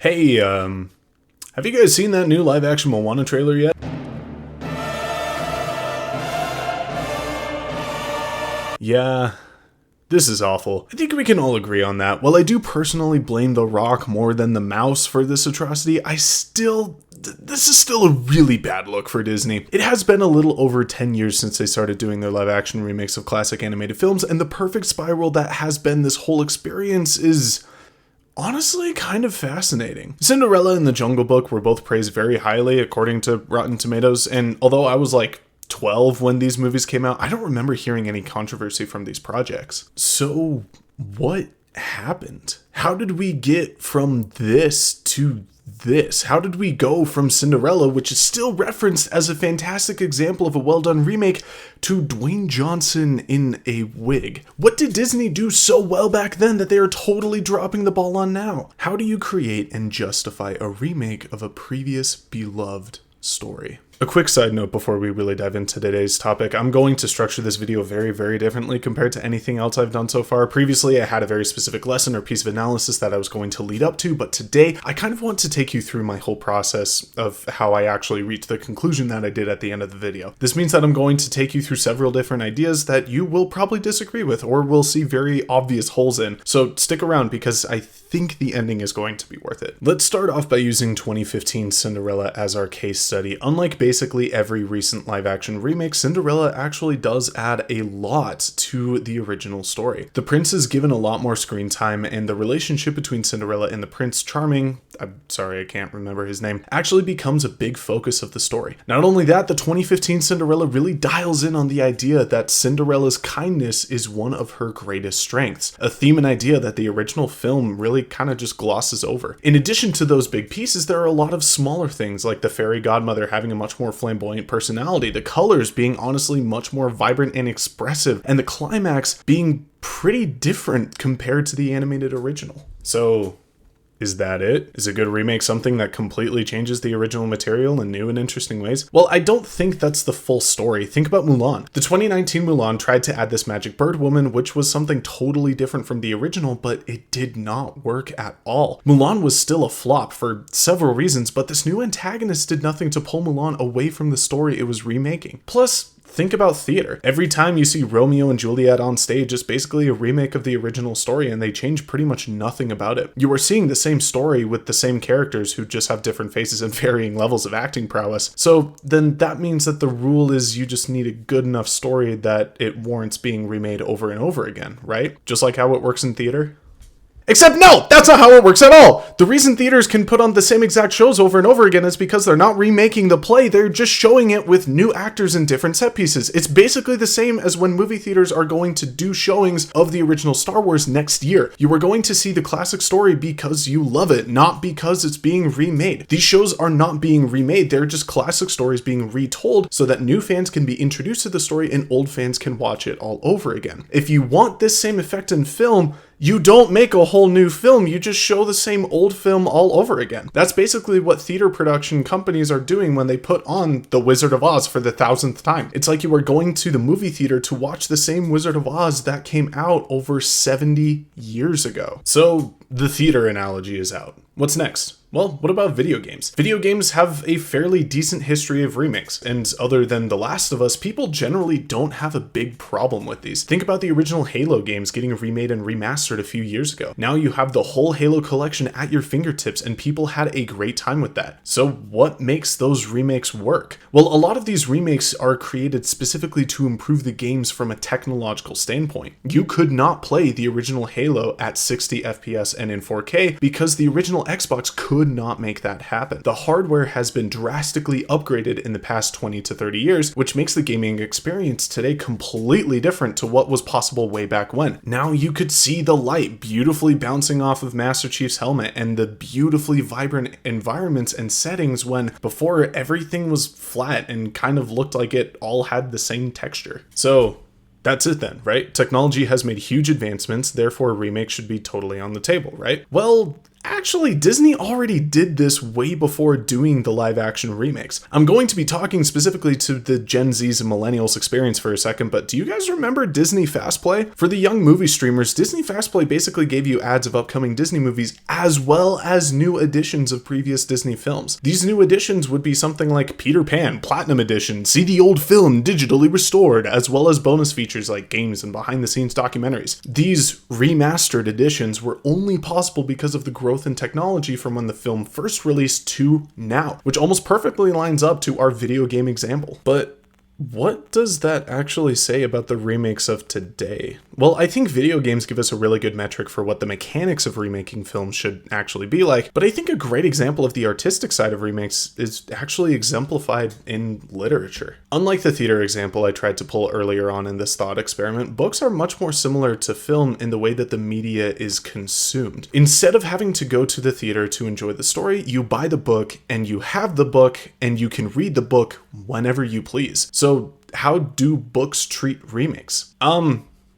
Hey, have you guys seen that new live-action Moana trailer yet? Yeah, this is awful. I think we can all agree on that. While I do personally blame The Rock more than the mouse for this atrocity, this is still a really bad look for Disney. It has been a little over 10 years since they started doing their live-action remakes of classic animated films, and the perfect spiral that has been this whole experience is honestly kind of fascinating. Cinderella and The Jungle Book were both praised very highly according to Rotten Tomatoes, and although I was like 12 when these movies came out, I don't remember hearing any controversy from these projects. So what happened? How did we get from this to this? How did we go from Cinderella, which is still referenced as a fantastic example of a well-done remake, to Dwayne Johnson in a wig? What did Disney do so well back then that they are totally dropping the ball on now? How do you create and justify a remake of a previous beloved story? A quick side note before we really dive into today's topic, I'm going to structure this video very, very differently compared to anything else I've done so far. Previously, I had a very specific lesson or piece of analysis that I was going to lead up to, but today, I kind of want to take you through my whole process of how I actually reached the conclusion that I did at the end of the video. This means that I'm going to take you through several different ideas that you will probably disagree with or will see very obvious holes in, so stick around because I think the ending is going to be worth it. Let's start off by using 2015 Cinderella as our case study. Unlike basically every recent live-action remake, Cinderella actually does add a lot to the original story. The prince is given a lot more screen time, and the relationship between Cinderella and the Prince Charming, I'm sorry, I can't remember his name, actually becomes a big focus of the story. Not only that, the 2015 Cinderella really dials in on the idea that Cinderella's kindness is one of her greatest strengths, a theme and idea that the original film really kind of just glosses over. In addition to those big pieces, there are a lot of smaller things like the fairy godmother having a much more flamboyant personality, the colors being honestly much more vibrant and expressive, and the climax being pretty different compared to the animated original. So, is that it? Is a good remake something that completely changes the original material in new and interesting ways? Well, I don't think that's the full story. Think about Mulan. The 2019 Mulan tried to add this magic bird woman, which was something totally different from the original, but it did not work at all. Mulan was still a flop for several reasons, but this new antagonist did nothing to pull Mulan away from the story it was remaking. Plus, think about theater. Every time you see Romeo and Juliet on stage, it's basically a remake of the original story, and they change pretty much nothing about it. You are seeing the same story with the same characters who just have different faces and varying levels of acting prowess. So then that means that the rule is you just need a good enough story that it warrants being remade over and over again, right? Just like how it works in theater. Except no, that's not how it works at all. The reason theaters can put on the same exact shows over and over again is because they're not remaking the play, they're just showing it with new actors and different set pieces. It's basically the same as when movie theaters are going to do showings of the original Star Wars next year. You are going to see the classic story because you love it, not because it's being remade. These shows are not being remade, they're just classic stories being retold so that new fans can be introduced to the story and old fans can watch it all over again. If you want this same effect in film, you don't make a whole new film, you just show the same old film all over again. That's basically what theater production companies are doing when they put on The Wizard of Oz for the 1000th time. It's like you are going to the movie theater to watch the same Wizard of Oz that came out over 70 years ago. So the theater analogy is out. What's next? Well, what about video games? Video games have a fairly decent history of remakes, and other than The Last of Us, people generally don't have a big problem with these. Think about the original Halo games getting remade and remastered a few years ago. Now you have the whole Halo collection at your fingertips, and people had a great time with that. So what makes those remakes work? Well, a lot of these remakes are created specifically to improve the games from a technological standpoint. You could not play the original Halo at 60 FPS and in 4K because the original Xbox could not make that happen. The hardware has been drastically upgraded in the past 20 to 30 years, which makes the gaming experience today completely different to what was possible way back when. Now you could see the light beautifully bouncing off of Master Chief's helmet and the beautifully vibrant environments and settings when before everything was flat and kind of looked like it all had the same texture. So that's it then, right? Technology has made huge advancements, therefore remakes should be totally on the table, right? Well, Actually, Disney already did this way before doing the live action remakes. I'm going to be talking specifically to the Gen Zs and Millennials experience for a second, but do you guys remember Disney Fast Play? For the young movie streamers, Disney Fast Play basically gave you ads of upcoming Disney movies as well as new editions of previous Disney films. These new editions would be something like Peter Pan Platinum Edition, see the old film digitally restored, as well as bonus features like games and behind the scenes documentaries. These remastered editions were only possible because of the growth in technology from when the film first released to now, which almost perfectly lines up to our video game example. But what does that actually say about the remakes of today? Well, I think video games give us a really good metric for what the mechanics of remaking films should actually be like, but I think a great example of the artistic side of remakes is actually exemplified in literature. Unlike the theater example I tried to pull earlier on in this thought experiment, books are much more similar to film in the way that the media is consumed. Instead of having to go to the theater to enjoy the story, you buy the book and you have the book and you can read the book whenever you please. So how do books treat remakes?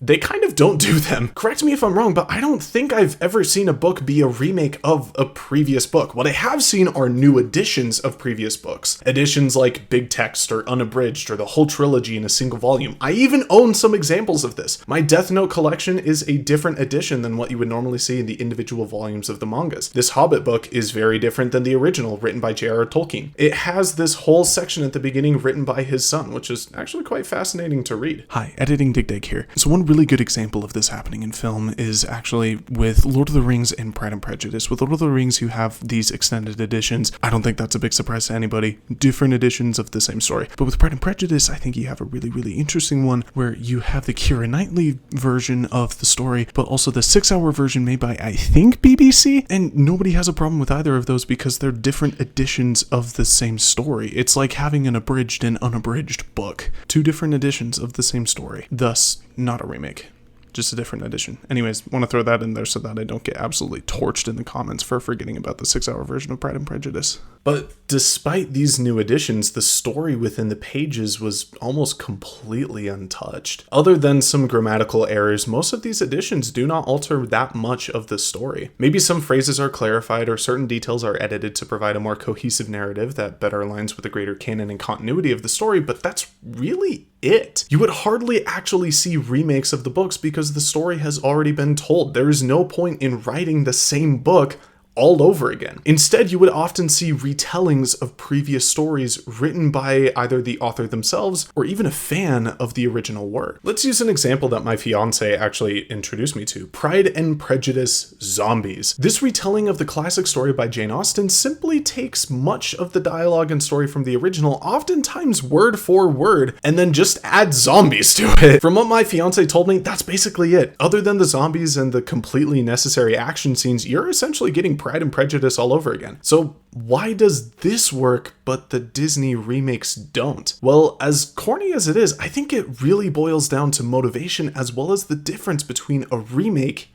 They kind of don't do them. Correct me if I'm wrong, but I don't think I've ever seen a book be a remake of a previous book. What I have seen are new editions of previous books. Editions like Big Text or Unabridged or the whole trilogy in a single volume. I even own some examples of this. My Death Note collection is a different edition than what you would normally see in the individual volumes of the mangas. This Hobbit book is very different than the original written by J.R.R. Tolkien. It has this whole section at the beginning written by his son, which is actually quite fascinating to read. Hi, editing Dig-Daeg here. So one really good example of this happening in film is actually with Lord of the Rings and Pride and Prejudice. With Lord of the Rings, you have these extended editions. I don't think that's a big surprise to anybody. Different editions of the same story. But with Pride and Prejudice, I think you have a really, really interesting one where you have the Keira Knightley version of the story, but also the 6-hour version made by, I think, BBC. And nobody has a problem with either of those because they're different editions of the same story. It's like having an abridged and unabridged book. Two different editions of the same story. Thus, not a remake. Just a different edition. Anyways, want to throw that in there so that I don't get absolutely torched in the comments for forgetting about the 6-hour version of Pride and Prejudice. But despite these new editions, the story within the pages was almost completely untouched. Other than some grammatical errors, most of these editions do not alter that much of the story. Maybe some phrases are clarified or certain details are edited to provide a more cohesive narrative that better aligns with the greater canon and continuity of the story, but that's really it. You would hardly actually see remakes of the books because the story has already been told. There is no point in writing the same book all over again. Instead, you would often see retellings of previous stories written by either the author themselves or even a fan of the original work. Let's use an example that my fiance actually introduced me to, Pride and Prejudice Zombies. This retelling of the classic story by Jane Austen simply takes much of the dialogue and story from the original, oftentimes word for word, and then just adds zombies to it. From what my fiance told me, that's basically it. Other than the zombies and the completely necessary action scenes, you're essentially getting Pride and Prejudice all over again. So why does this work but the Disney remakes don't? Well, as corny as it is, I think it really boils down to motivation as well as the difference between a remake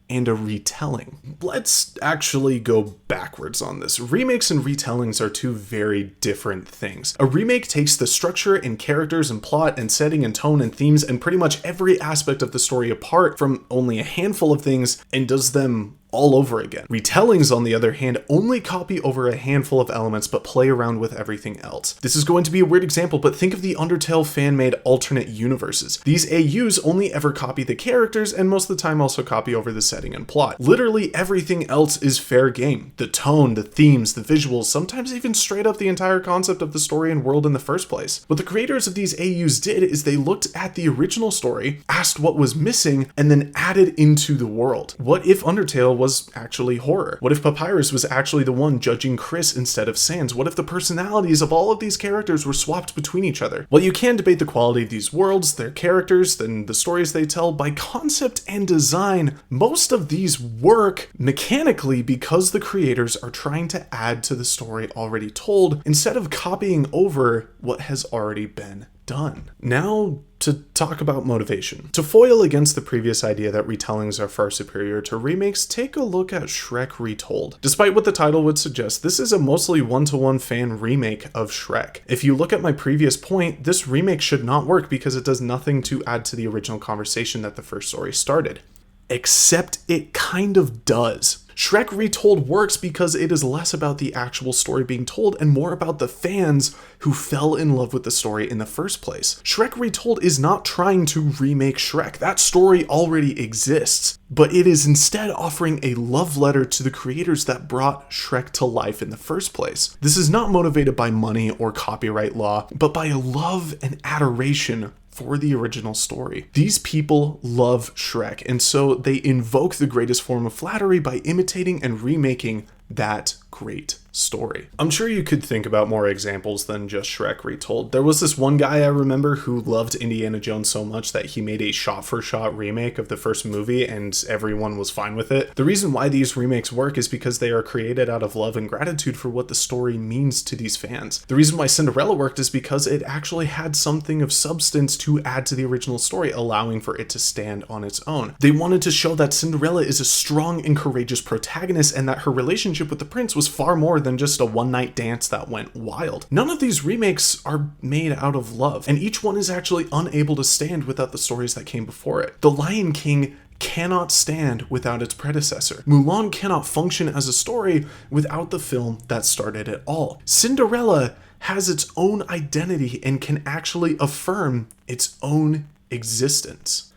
and a retelling. Let's actually go backwards on this. Remakes and retellings are two very different things. A remake takes the structure and characters and plot and setting and tone and themes and pretty much every aspect of the story apart from only a handful of things and does them all over again. Retellings, on the other hand, only copy over a handful of elements but play around with everything else. This is going to be a weird example, but think of the Undertale fan-made alternate universes. These AUs only ever copy the characters and most of the time also copy over the setting and plot. Literally everything else is fair game. The tone, the themes, the visuals, sometimes even straight up the entire concept of the story and world in the first place. What the creators of these AUs did is they looked at the original story, asked what was missing, and then added into the world. What if Undertale was actually horror? What if Papyrus was actually the one judging Chris instead of Sans? What if the personalities of all of these characters were swapped between each other? Well, you can debate the quality of these worlds, their characters, and the stories they tell. By concept and design, most of these work mechanically because the creators are trying to add to the story already told instead of copying over what has already been done. Now, to talk about motivation. To foil against the previous idea that retellings are far superior to remakes, take a look at Shrek Retold. Despite what the title would suggest, this is a mostly one-to-one fan remake of Shrek. If you look at my previous point, this remake should not work because it does nothing to add to the original conversation that the first story started. Except it kind of does. Shrek Retold works because it is less about the actual story being told and more about the fans who fell in love with the story in the first place. Shrek Retold is not trying to remake Shrek. That story already exists, but it is instead offering a love letter to the creators that brought Shrek to life in the first place. This is not motivated by money or copyright law, but by a love and adoration for the original story. These people love Shrek, and so they invoke the greatest form of flattery by imitating and remaking that great story. I'm sure you could think about more examples than just Shrek Retold. There was this one guy I remember who loved Indiana Jones so much that he made a shot-for-shot remake of the first movie and everyone was fine with it. The reason why these remakes work is because they are created out of love and gratitude for what the story means to these fans. The reason why Cinderella worked is because it actually had something of substance to add to the original story, allowing for it to stand on its own. They wanted to show that Cinderella is a strong and courageous protagonist and that her relationship with the prince was far more than just a one-night dance that went wild. None of these remakes are made out of love, and each one is actually unable to stand without the stories that came before it. The Lion King cannot stand without its predecessor. Mulan cannot function as a story without the film that started it all. Cinderella has its own identity and can actually affirm its own existence.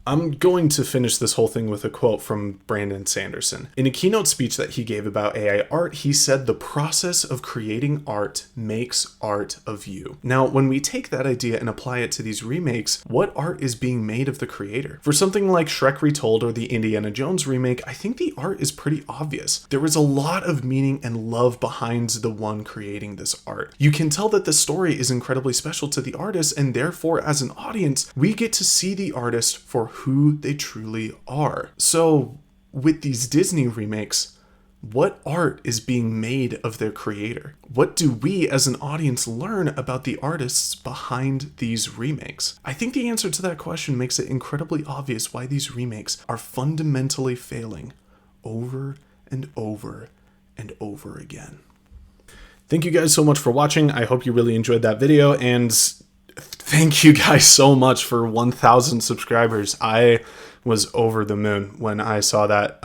I'm going to finish this whole thing with a quote from Brandon Sanderson. In a keynote speech that he gave about AI art, he said, "The process of creating art makes art of you." Now, when we take that idea and apply it to these remakes, what art is being made of the creator? For something like Shrek Retold or the Indiana Jones remake, I think the art is pretty obvious. There is a lot of meaning and love behind the one creating this art. You can tell that the story is incredibly special to the artist, and therefore, as an audience, we get to see the artist for who they truly are. So with these Disney remakes, what art is being made of their creator? What do we as an audience learn about the artists behind these remakes? I think the answer to that question makes it incredibly obvious why these remakes are fundamentally failing over and over and over again. Thank you guys so much for watching. I hope you really enjoyed that video, and thank you guys so much for 1,000 subscribers. I was over the moon when I saw that.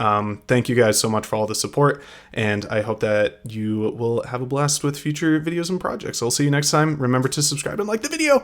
Thank you guys so much for all the support, and I hope that you will have a blast with future videos and projects. I'll see you next time. Remember to subscribe and like the video.